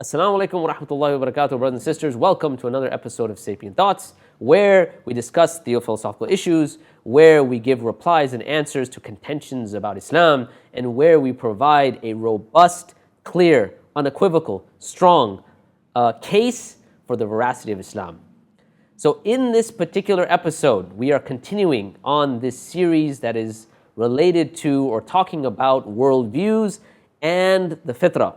Assalamu alaikum wa rahmatullahi wa barakatuh, brothers and sisters. Welcome to another episode of Sapient Thoughts, where we discuss theophilosophical issues, where we give replies and answers to contentions about Islam, and where we provide a robust, clear, unequivocal, strong case for the veracity of Islam. So in this particular episode, we are continuing on this series that is related to or talking about worldviews and the fitrah.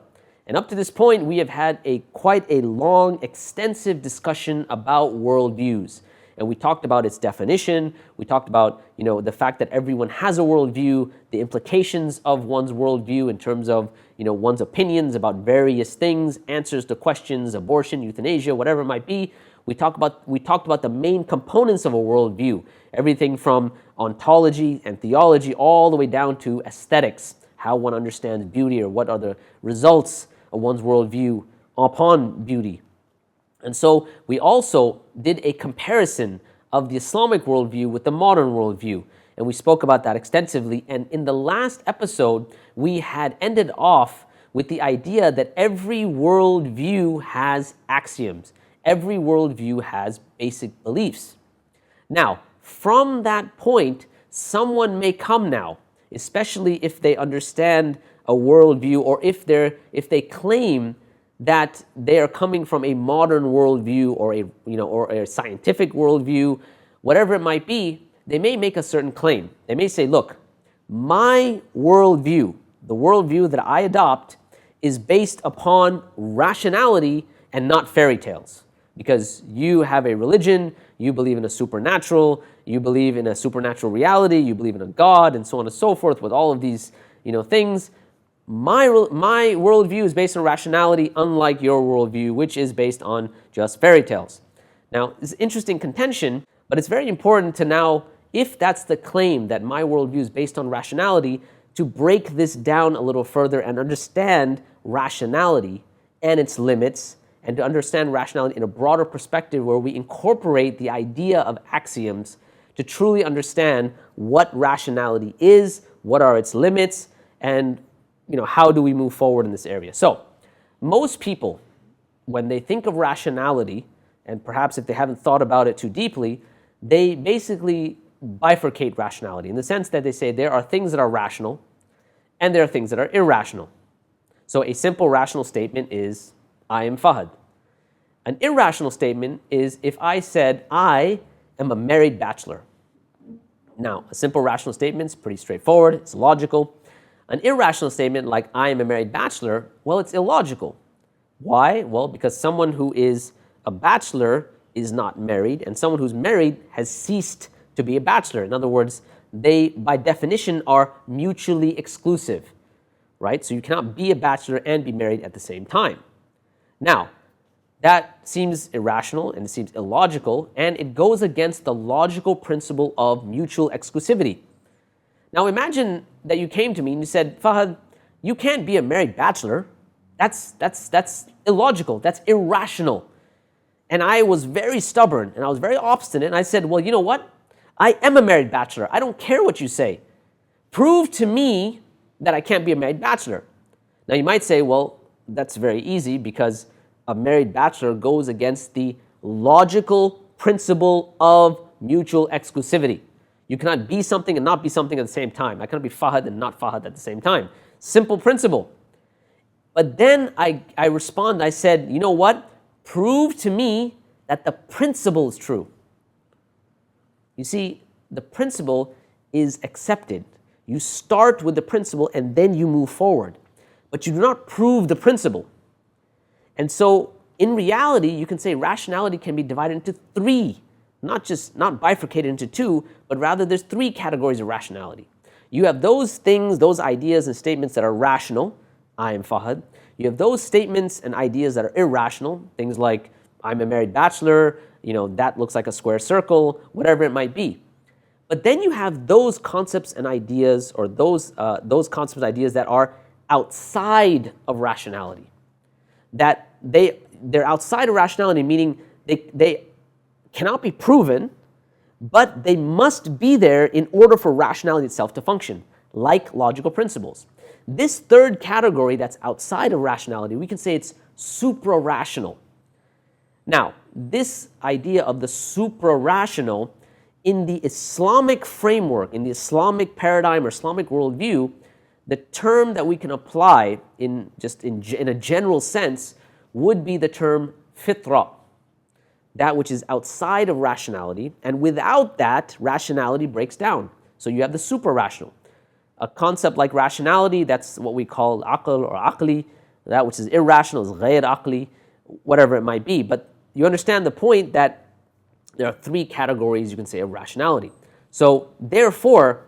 And up to this point, we have had quite a long, extensive discussion about worldviews. And we talked about its definition. We talked about, the fact that everyone has a worldview, the implications of one's worldview in terms of, one's opinions about various things, answers to questions, abortion, euthanasia, whatever it might be. We talked about the main components of a worldview, everything from ontology and theology all the way down to aesthetics, how one understands beauty or what are the results of one's worldview upon beauty. And so we also did a comparison of the Islamic worldview with the modern worldview, and we spoke about that extensively. And in the last episode, we had ended off with the idea that every worldview has axioms. Every worldview has basic beliefs. Now, from that point, someone may come now, especially if they understand a worldview, or if they claim that they are coming from a modern worldview or a scientific worldview, whatever it might be, they may make a certain claim. They may say, look, my worldview, the worldview that I adopt, is based upon rationality and not fairy tales. Because you have a religion, you believe in a supernatural, you believe in a supernatural reality, you believe in a God, and so on and so forth with all of these things. My worldview is based on rationality, unlike your worldview, which is based on just fairy tales. Now, it's an interesting contention, but it's very important to now, if that's the claim that my worldview is based on rationality, to break this down a little further and understand rationality and its limits, and to understand rationality in a broader perspective where we incorporate the idea of axioms to truly understand what rationality is, what are its limits, and how do we move forward in this area. So most people, when they think of rationality, and perhaps if they haven't thought about it too deeply, they basically bifurcate rationality in the sense that they say there are things that are rational and there are things that are irrational. So a simple rational statement is, I am Fahad. An irrational statement is if I said, I am a married bachelor. Now, a simple rational statement is pretty straightforward, it's logical. An irrational statement like I am a married bachelor, well, it's illogical. Why? Well, because someone who is a bachelor is not married, and someone who's married has ceased to be a bachelor. In other words, they, by definition, are mutually exclusive, right? So you cannot be a bachelor and be married at the same time. Now, that seems irrational and it seems illogical, and it goes against the logical principle of mutual exclusivity. Now imagine that you came to me and you said, Fahad, you can't be a married bachelor. That's illogical, that's irrational. And I was very stubborn and I was very obstinate, and I said, well, you know what? I am a married bachelor. I don't care what you say. Prove to me that I can't be a married bachelor. Now you might say, well, that's very easy because a married bachelor goes against the logical principle of mutual exclusivity. You cannot be something and not be something at the same time. I cannot be Fahad and not Fahad at the same time. Simple principle. But then I respond, I said, you know what? Prove to me that the principle is true. You see, the principle is accepted. You start with the principle and then you move forward. But you do not prove the principle. And so, in reality, you can say rationality can be divided into three, not bifurcated into two, but rather there's three categories of rationality. You have those things, those ideas and statements that are rational, I am Fahad. You have those statements and ideas that are irrational, things like I'm a married bachelor, that looks like a square circle, whatever it might be. But then you have those concepts and ideas, or those concepts and ideas that are outside of rationality. That they're outside of rationality, meaning they cannot be proven, but they must be there in order for rationality itself to function, like logical principles. This third category that's outside of rationality, we can say it's supra-rational. Now, this idea of the supra-rational in the Islamic framework, in the Islamic paradigm or Islamic worldview, the term that we can apply in a general sense would be the term fitrah, that which is outside of rationality, and without that, rationality breaks down. So you have the supra-rational. A concept like rationality, that's what we call aql or aqli. That which is irrational is ghayr aqli, whatever it might be. But you understand the point that there are three categories, you can say, of rationality. So therefore,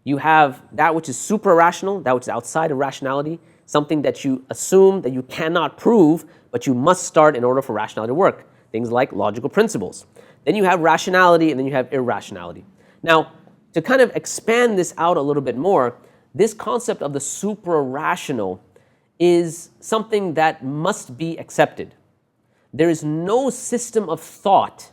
you have that which is supra-rational, that which is outside of rationality, something that you assume that you cannot prove, but you must start in order for rationality to work. Things like logical principles. Then you have rationality, and then you have irrationality. Now, to kind of expand this out a little bit more, this concept of the supra-rational is something that must be accepted. There is no system of thought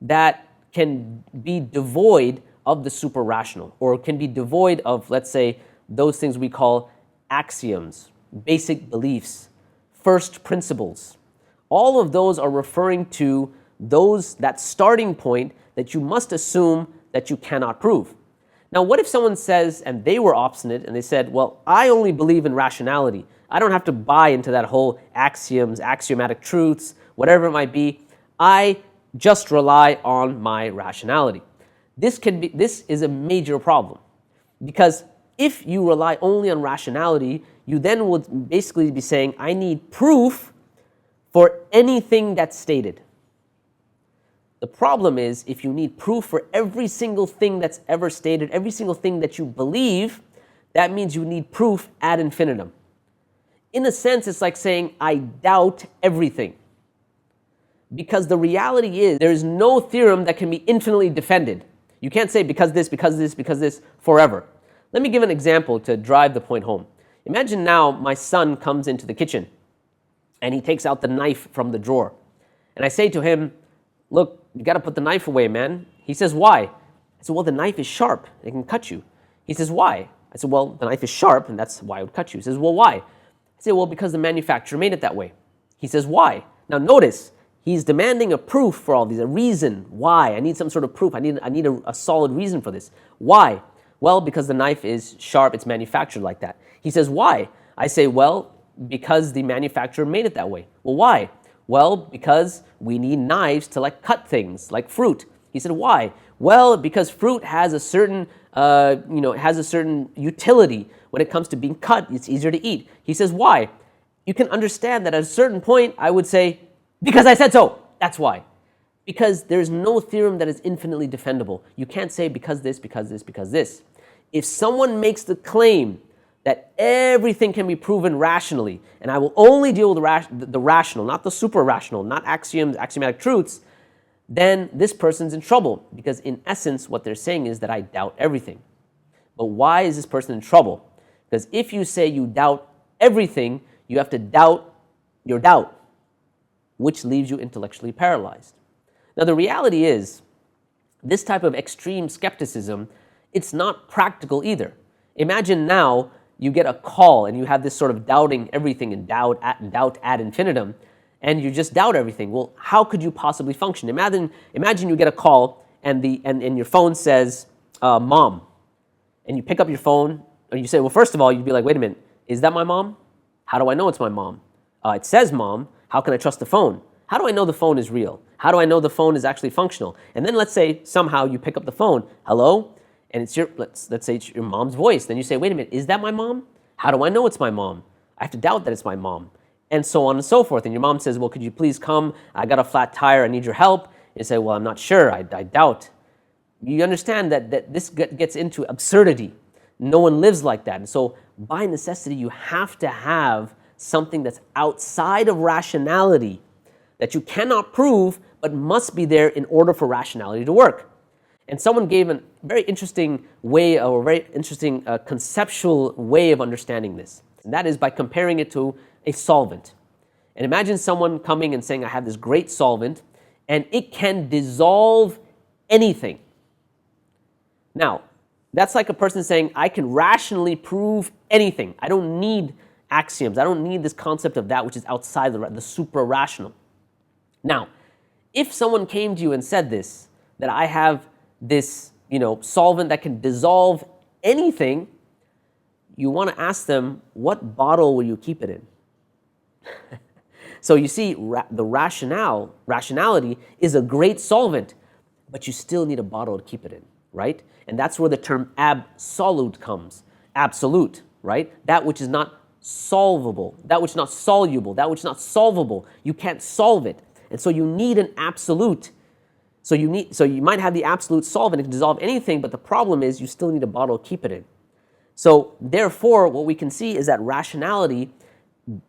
that can be devoid of the supra-rational, or can be devoid of, let's say, those things we call axioms, basic beliefs, first principles. All of those are referring to that starting point that you must assume that you cannot prove. Now, what if someone says, and they were obstinate, and they said, well, I only believe in rationality. I don't have to buy into that whole axioms, axiomatic truths, whatever it might be. I just rely on my rationality. This is a major problem, because if you rely only on rationality, you then would basically be saying, I need proof for anything that's stated. The problem is, if you need proof for every single thing that's ever stated, every single thing that you believe, that means you need proof ad infinitum. In a sense, it's like saying, I doubt everything. Because the reality is, there is no theorem that can be infinitely defended. You can't say because this forever. Let me give an example to drive the point home. Imagine now my son comes into the kitchen and he takes out the knife from the drawer. And I say to him, look, you got to put the knife away, man. He says, why? I said, well, the knife is sharp. It can cut you. He says, why? I said, well, the knife is sharp, and that's why it would cut you. He says, well, why? I said, well, because the manufacturer made it that way. He says, why? Now notice, he's demanding a proof for all these, a reason. Why? I need some sort of proof. I need a solid reason for this. Why? Well, because the knife is sharp, it's manufactured like that. He says, why? I say, well, because the manufacturer made it that way. Well, why? Well, because we need knives to cut things, like fruit. He said, why? Well, because fruit has a certain, utility when it comes to being cut. It's easier to eat. He says, why? You can understand that at a certain point, I would say, because I said so. That's why. Because there's no theorem that is infinitely defendable. You can't say because this, because this, because this. If someone makes the claim that everything can be proven rationally, and I will only deal with the rational, not the super-rational, not axioms, axiomatic truths, then this person's in trouble, because in essence, what they're saying is that I doubt everything. But why is this person in trouble? Because if you say you doubt everything, you have to doubt your doubt, which leaves you intellectually paralyzed. Now, the reality is, this type of extreme skepticism, it's not practical either. Imagine now you get a call and you have this sort of doubting everything and doubt ad infinitum, and you just doubt everything. Well, how could you possibly function? Imagine you get a call and your phone says, mom, and you pick up your phone, and you say, well, first of all, you'd be like, wait a minute, is that my mom? How do I know it's my mom? It says mom. How can I trust the phone? How do I know the phone is real? How do I know the phone is actually functional? And then let's say somehow you pick up the phone, hello, and it's let's say it's your mom's voice. Then you say, wait a minute, is that my mom? How do I know it's my mom? I have to doubt that it's my mom. And so on and so forth. And your mom says, well, could you please come? I got a flat tire, I need your help. And you say, well, I'm not sure, I doubt. You understand that this gets into absurdity. No one lives like that. And so by necessity, you have to have something that's outside of rationality that you cannot prove, but must be there in order for rationality to work. And someone gave a very interesting way, or a very interesting conceptual way of understanding this. And that is by comparing it to a solvent. And imagine someone coming and saying, I have this great solvent, and it can dissolve anything. Now, that's like a person saying, I can rationally prove anything. I don't need axioms. I don't need this concept of that which is outside the supra-rational. Now, if someone came to you and said this, that I have this, solvent that can dissolve anything, you want to ask them, what bottle will you keep it in? So you see, the rationality is a great solvent, but you still need a bottle to keep it in, right? And that's where the term absolute comes. Absolute, right? That which is not solvable, that which is not soluble, that which is not solvable. You can't solve it. And so you need an absolute. So you might have the absolute solvent, it can dissolve anything, but the problem is you still need a bottle to keep it in. So therefore, what we can see is that rationality,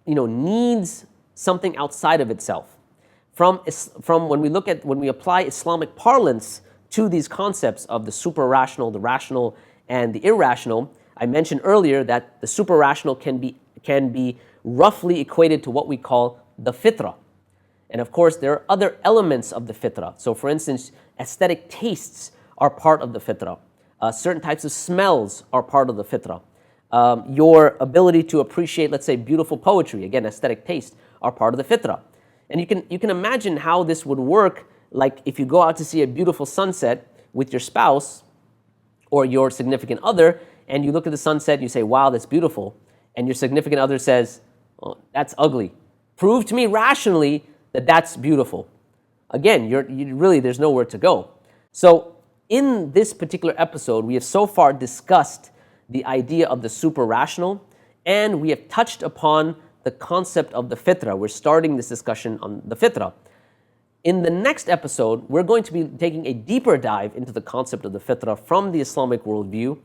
needs something outside of itself. From when we apply Islamic parlance to these concepts of the supra-rational, the rational, and the irrational, I mentioned earlier that the supra-rational can be roughly equated to what we call the fitrah. And of course, there are other elements of the fitrah. So for instance, aesthetic tastes are part of the fitrah. Certain types of smells are part of the fitrah. Your ability to appreciate, let's say, beautiful poetry, again, aesthetic taste, are part of the fitrah. And you can imagine how this would work, like if you go out to see a beautiful sunset with your spouse or your significant other, and you look at the sunset and you say, wow, that's beautiful, and your significant other says, oh, that's ugly. Prove to me rationally that that's beautiful. Again, there's nowhere to go. So in this particular episode, we have so far discussed the idea of the supra-rational, and we have touched upon the concept of the fitrah. We're starting this discussion on the fitrah. In the next episode, we're going to be taking a deeper dive into the concept of the fitrah from the Islamic worldview.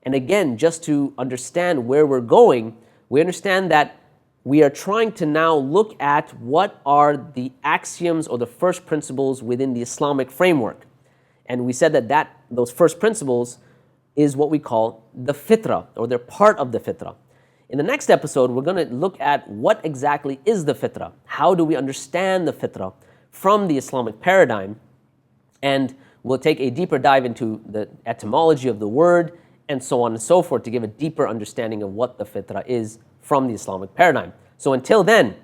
And again, just to understand where we're going, we understand that we are trying to now look at what are the axioms or the first principles within the Islamic framework. And we said that those first principles is what we call the fitrah, or they're part of the fitrah. In the next episode, we're going to look at what exactly is the fitrah. How do we understand the fitrah from the Islamic paradigm? And we'll take a deeper dive into the etymology of the word and so on and so forth to give a deeper understanding of what the fitrah is from the Islamic paradigm. So until then,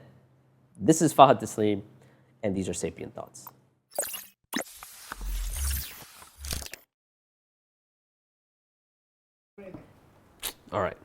this is Fahad Tasleem, and these are Sapient Thoughts. All right.